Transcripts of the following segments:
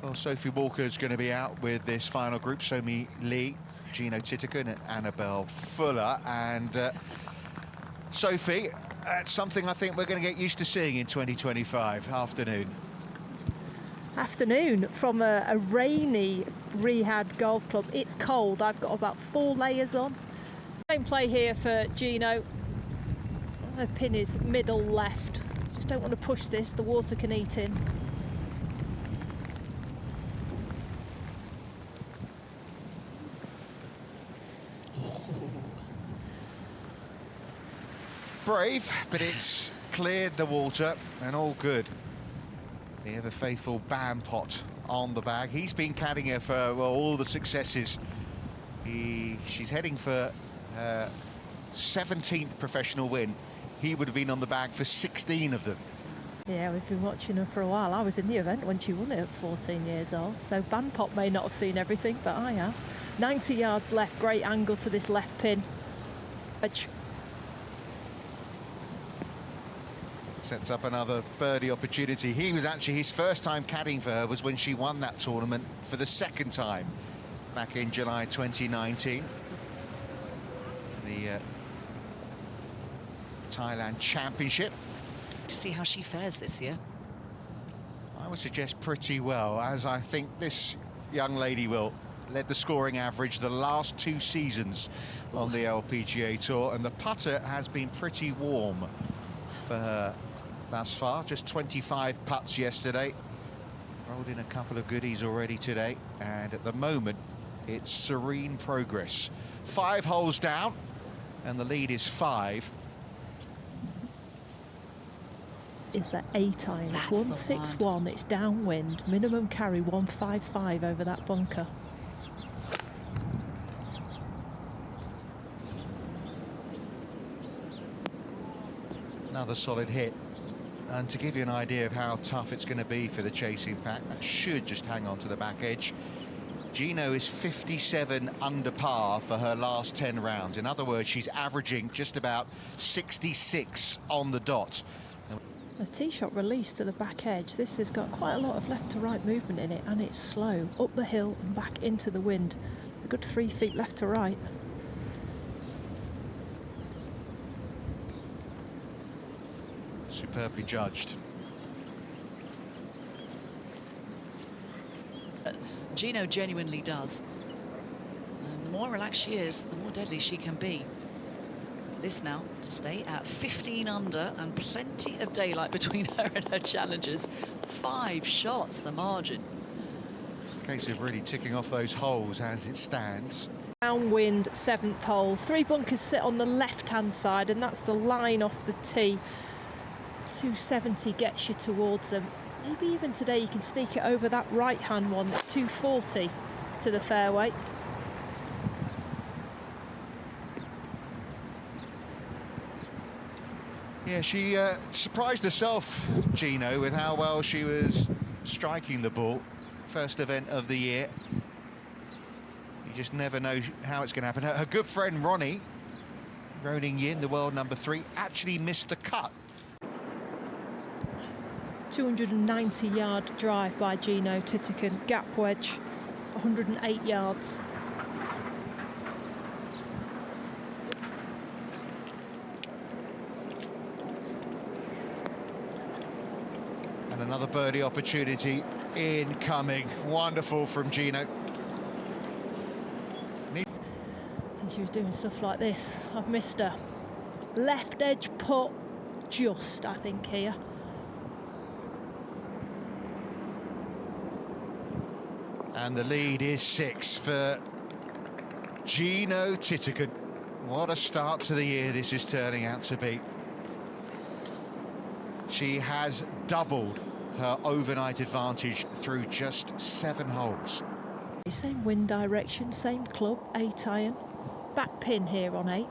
Well, Sophie Walker's going to be out with this final group. Somi Lee, Jeeno Thitikul and Annabelle Fuller. And Sophie, that's something I think we're going to get used to seeing in 2025 afternoon. Afternoon from a rainy Riyadh golf club. It's cold. I've got about 4 layers on. Same play here for Jeeno. Her pin is middle left. Just don't want to push this. The water can eat in. Brave, but it's cleared the water and all good. The ever faithful Bampot on the bag. He's been caddying her for well, all the successes. She's heading for her 17th professional win. He would have been on the bag for 16 of them. Yeah, we've been watching her for a while. I was in the event when she won it at 14 years old. So Bampot may not have seen everything, but I have. 90 yards left, great angle to this left pin. Sets up another birdie opportunity. He was actually, his first time caddying for her was when she won that tournament for the second time back in July 2019. The Thailand Championship. To see how she fares this year. I would suggest pretty well, as I think this young lady will. Led the scoring average the last 2 seasons on the LPGA Tour, and the putter has been pretty warm for her thus far. Just 25 putts yesterday. Rolled in a couple of goodies already today, and at the moment it's serene progress. 5 holes down, and the lead is 5. Is that 8 iron? It's 161. It's downwind. Minimum carry 155 over that bunker. Another solid hit. And to give you an idea of how tough it's going to be for the chasing pack, that should just hang on to the back edge. Jeeno is 57 under par for her last 10 rounds. In other words, she's averaging just about 66 on the dot. A tee shot release to the back edge. This has got quite a lot of left to right movement in it, and it's slow. Up the hill and back into the wind. A good 3 feet left to right. Superbly judged. Jeeno genuinely does. And the more relaxed she is, the more deadly she can be. This now to stay at 15 under and plenty of daylight between her and her challengers. 5 shots the margin. Case of really ticking off those holes as it stands. Downwind 7th hole. 3 bunkers sit on the left-hand side, and that's the line off the tee. 270 gets you towards them. Maybe even today you can sneak it over that right-hand one. That's 240 to the fairway. Yeah, she surprised herself, Jeeno, with how well she was striking the ball. First event of the year. You just never know how it's going to happen. Her good friend Ronnie, Roning Yin, the world number 3, actually missed the cut. 290-yard drive by Jeeno Thitikul. Gap wedge, 108 yards. And another birdie opportunity incoming. Wonderful from Jeeno. And she was doing stuff like this. I've missed her. Left edge putt, just, I think, here. And the lead is 6 for Jeeno Thitikul. What a start to the year this is turning out to be. She has doubled her overnight advantage through just 7 holes. Same wind direction, same club, 8 iron. Back pin here on 8.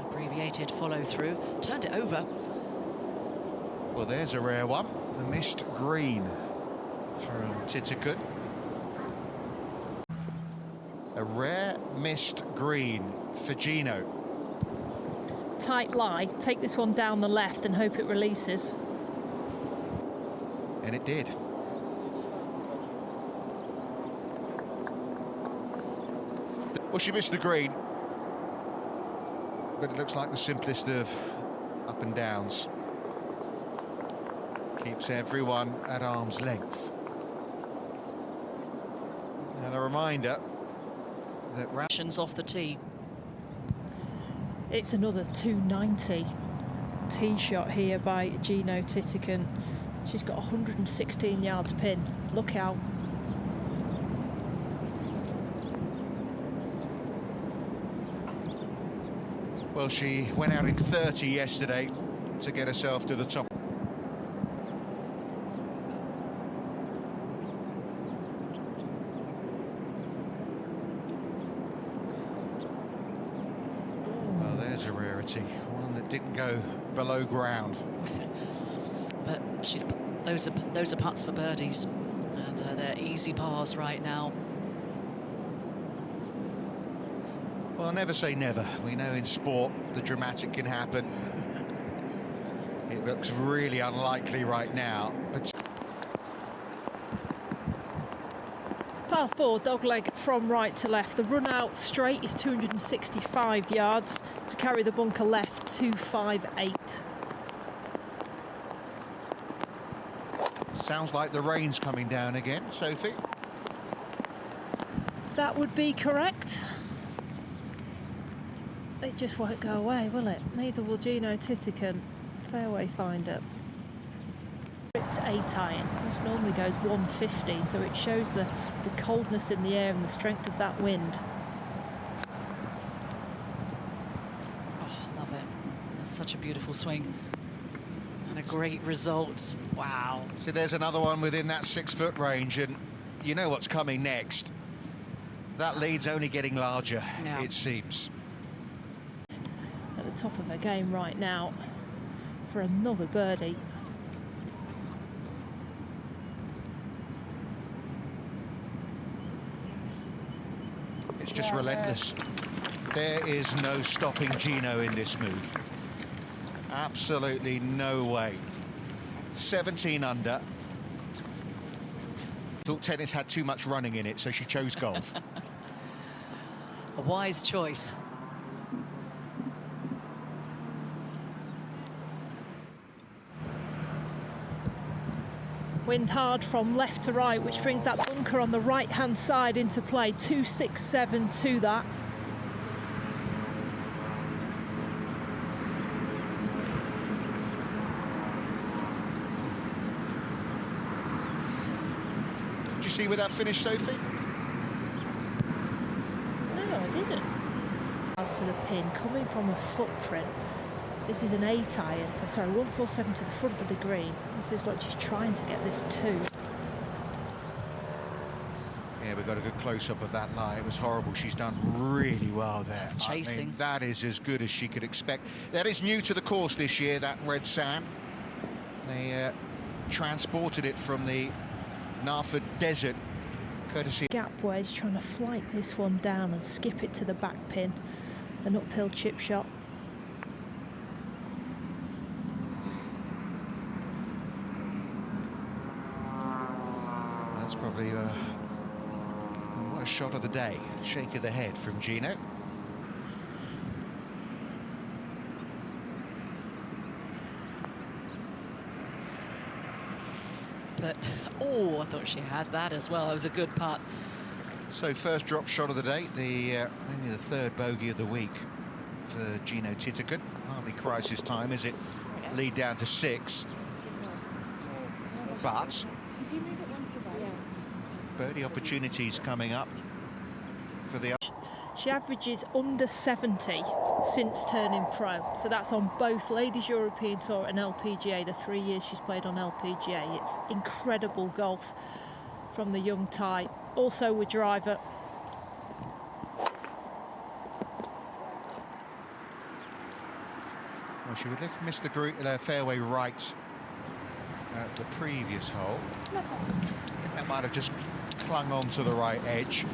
Abbreviated follow through, turned it over. Well, there's a rare one. The missed green from Thitikul. A A rare missed green for Jeeno. Tight lie. Take this one down the left and hope it releases. And it did. Well, she missed the green, but it looks like the simplest of up and downs. Keeps everyone at arm's length. And a reminder that Off the tee. It's another 290 tee shot here by Jeeno Thitikul. She's got 116 yards pin. Look out. Well, she went out in 30 yesterday to get herself to the top. Well, there's a rarity, one that didn't go below ground. But those are putts for birdies, and they're easy pars right now. Well, never say never. We know in sport the dramatic can happen. It looks really unlikely right now, but Par 4, dogleg from right to left. The run out straight is 265 yards. To carry the bunker left, 258. sounds like the rain's coming down again, Sophie. That would be correct. It just won't go away, will it? Neither will Jeeno Thitikul. Fairway finder. Ripped 8 iron. This normally goes 150, so it shows the coldness in the air and the strength of that wind. Oh, love it. That's such a beautiful swing. And a great result. Wow. So there's another one within that 6-foot range, and you know what's coming next. That lead's only getting larger, Yeah. it seems. At the top of her game right now for another birdie. It's just relentless. There is no stopping Jeeno in this move. Absolutely no way. 17 under. Thought tennis had too much running in it, so she chose golf. A wise choice. Wind hard from left to right, which brings that bunker on the right-hand side into play. 267 to that. Did you see where that finished, Sophie? No, I didn't. As to the pin, coming from a footprint. This is an 8 iron, so sorry, 147 to the front of the green. This is what she's trying to get this to. Yeah, we got a good close-up of that lie. It was horrible. She's done really well there. That's chasing. I mean, that is as good as she could expect. That is new to the course this year, that red sand. They transported it from the Narford Desert, courtesy. Gap wedge, trying to flight this one down and skip it to the back pin. An uphill chip shot. That's probably what a shot of the day. Shake of the head from Jeeno. But, oh, I thought she had that as well. It was a good putt. So first drop shot of the day, only the third bogey of the week for Jeeno Thitikul. Hardly crisis time, is it? Lead down to 6. But birdie opportunities coming up for the. She averages under 70 since turning pro. So that's on both Ladies European Tour and LPGA, the 3 years she's played on LPGA. It's incredible golf from the young Thai. Also with driver. Well, she would have missed the fairway right at the previous hole. I think that might have just clung on to the right edge.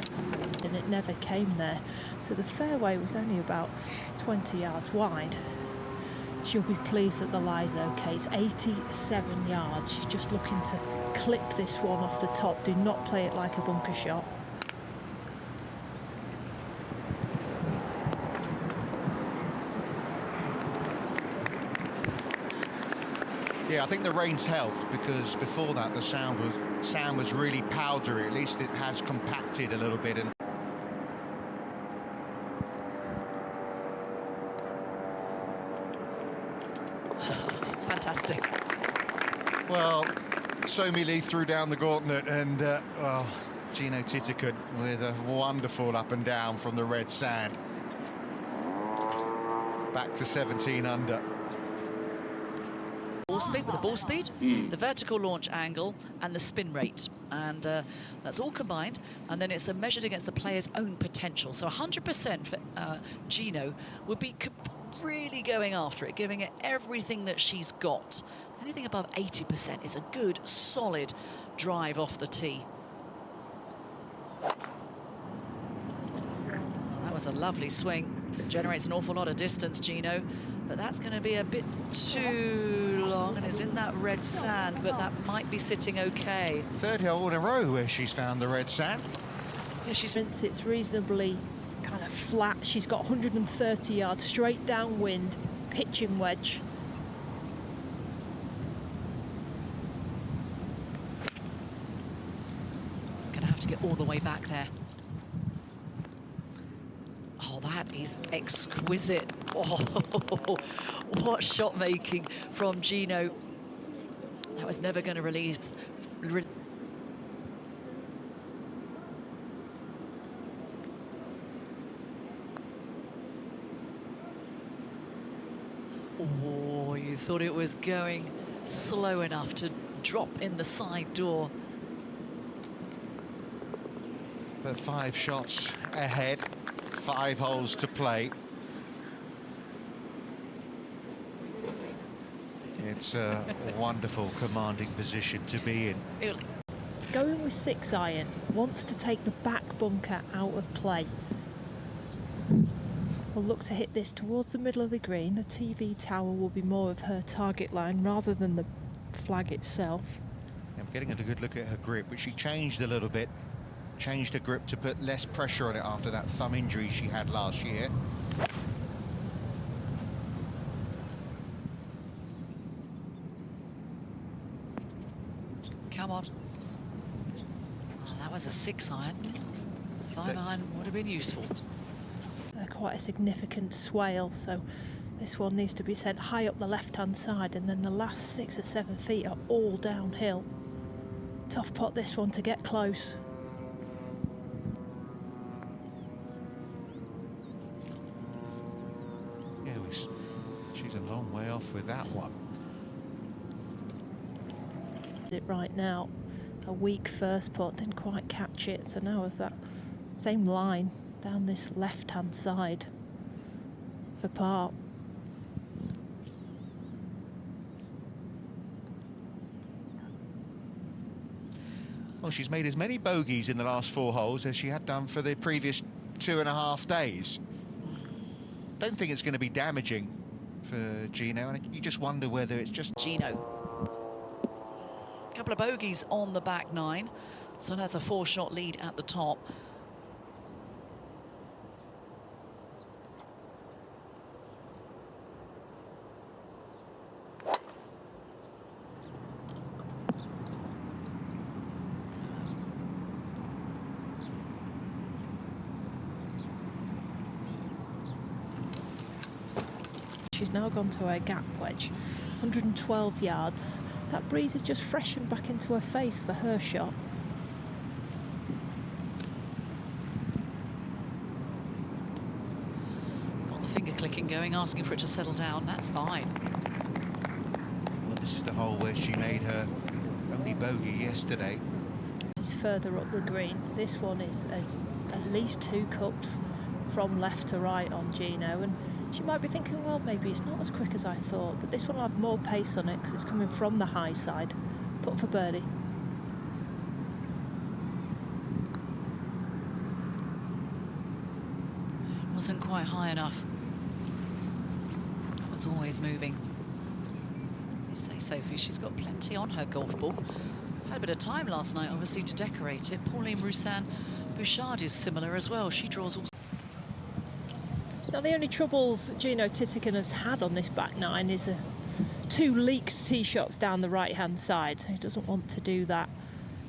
side, and it never came there. So the fairway was only about 20 yards wide. She'll be pleased that the lie's okay. It's 87 yards. She's just looking to clip this one off the top. Do not play it like a bunker shot. Yeah, I think the rain's helped, because before that the sound was really powdery. At least it has compacted a little bit. And Fantastic. well, Somi Lee threw down the gauntlet, and well, Jeeno Thitikul with a wonderful up and down from the red sand. Back to 17 under. Ball speed with the ball speed, the vertical launch angle and the spin rate, and that's all combined, and then it's measured against the player's own potential. So 100% for Jeeno would be really going after it, giving it everything that she's got. Anything above 80% is a good solid drive off the tee. Well, that was a lovely swing. Generates an awful lot of distance, Jeeno, but that's going to be a bit too long, and it's in that red sand, but that might be sitting okay. Third hole in a row where she's found the red sand. Yeah, Since it's reasonably kind of flat, she's got 130 yards straight downwind, pitching wedge. Going to have to get all the way back there. Oh, that is exquisite. Oh, what shot making from Jeeno. That was never going to release. Oh, you thought it was going slow enough to drop in the side door. But 5 shots ahead, 5 holes to play. It's a wonderful commanding position to be in. Going with 6 iron, wants to take the back bunker out of play. Will look to hit this towards the middle of the green. The TV tower will be more of her target line rather than the flag itself. I'm getting a good look at her grip, which she changed a little bit. Changed her grip to put less pressure on it after that thumb injury she had last year. Come on. Oh, that was a 6 iron. 5 iron would have been useful. Quite a significant swale, so this one needs to be sent high up the left-hand side, and then the last 6 or 7 feet are all downhill. Tough pot this one to get close. Yeah, she's a long way off with that one. It right now, a weak first pot, didn't quite catch it, so now is that same line down this left-hand side for par. Well, she's made as many bogeys in the last 4 holes as she had done for the previous 2.5 days. Don't think it's going to be damaging for Jeeno, and you just wonder whether it's just... Jeeno. A couple of bogeys on the back 9, so that's a 4-shot lead at the top. She's now gone to her gap wedge, 112 yards. That breeze has just freshened back into her face for her shot. Got the finger clicking going, asking for it to settle down. That's fine. Well, this is the hole where she made her only bogey yesterday. She's further up the green. This one is at least 2 cups from left to right on Jeeno, and she might be thinking, well, maybe it's not as quick as I thought, but this one will have more pace on it because it's coming from the high side. Put for birdie. wasn't quite high enough. It was always moving. You say, Sophie, she's got plenty on her golf ball. Had a bit of time last night, obviously, to decorate it. Pauline Roussan-Bouchard is similar as well. She draws all. Now, the only troubles Jeeno Thitikul has had on this back nine is 2 leaked tee shots down the right-hand side. So he doesn't want to do that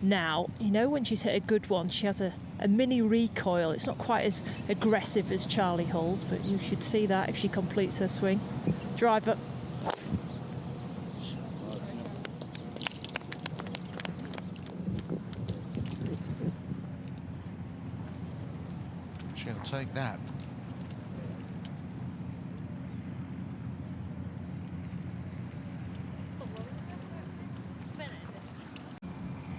now. You know, when she's hit a good one, she has a mini recoil. It's not quite as aggressive as Charlie Hull's, but you should see that if she completes her swing. Driver. She'll take that.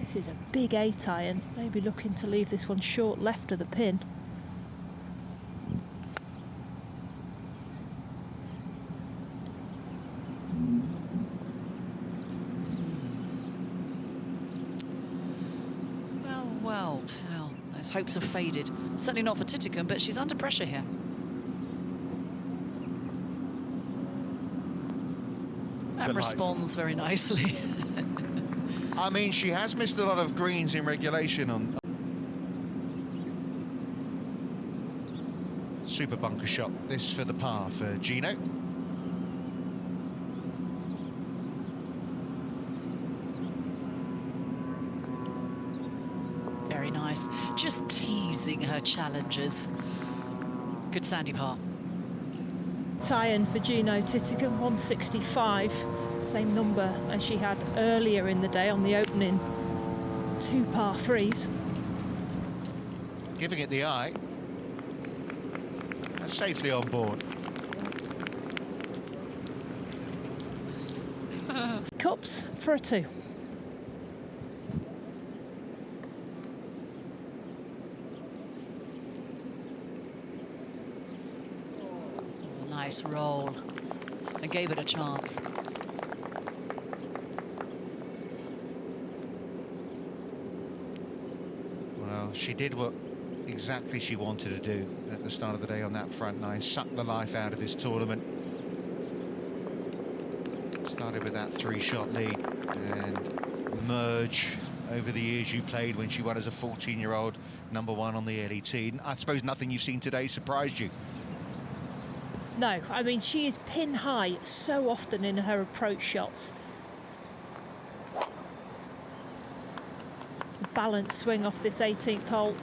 This is a big 8-iron, maybe looking to leave this one short left of the pin. Well, those hopes have faded. Certainly not for Thitikul, but she's under pressure here. And responds very nicely. I mean, she has missed a lot of greens in regulation on. Super bunker shot, this for the par for Jeeno. Very nice. Just teasing her challengers. Good sandy par. Tie-in for Jeeno Thitikul, 165. Same number as she had earlier in the day on the opening 2 par 3s. Giving it the eye. That's safely on board. Cups for a 2. Nice roll. And gave it a chance. Well, she did what exactly she wanted to do at the start of the day on that front nine. Sucked the life out of this tournament. Started with that 3-shot lead and merge over the years you played when she won as a 14-year-old #1 on the LET. I suppose nothing you've seen today surprised you. No, I mean, she is pin high so often in her approach shots. Balanced swing off this 18th hole.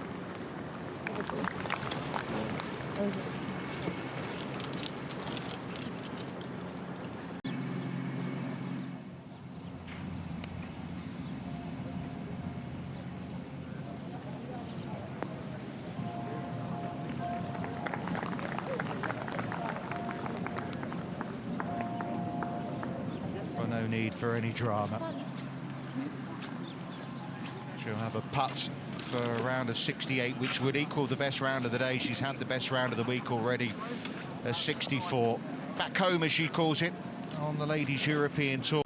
Well, no need for any drama. She'll have a putt for a round of 68, which would equal the best round of the day. She's had the best round of the week already, a 64. Back home, as she calls it, on the Ladies European Tour.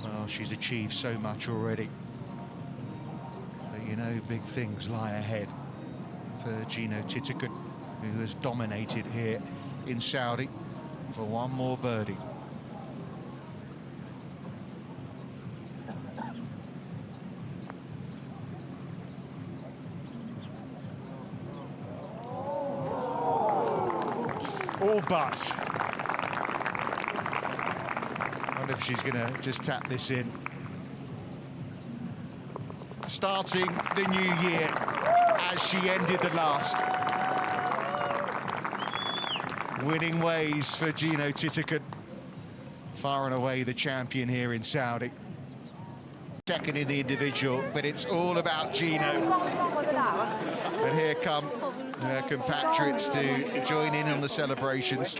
Well, she's achieved so much already. But you know, big things lie ahead for Jeeno Thitikul, who has dominated here in Saudi for one more birdie. All but. I wonder if she's going to just tap this in. Starting the new year as she ended the last. Winning ways for Jeeno Thitikul. Far and away the champion here in Saudi. Second in the individual, but it's all about Jeeno. And here come her compatriots to join in on the celebrations.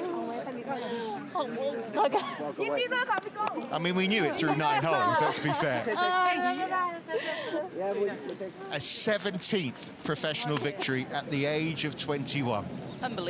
I mean, we knew it through 9 holes, let's be fair. A 17th professional victory at the age of 21. Unbelievable.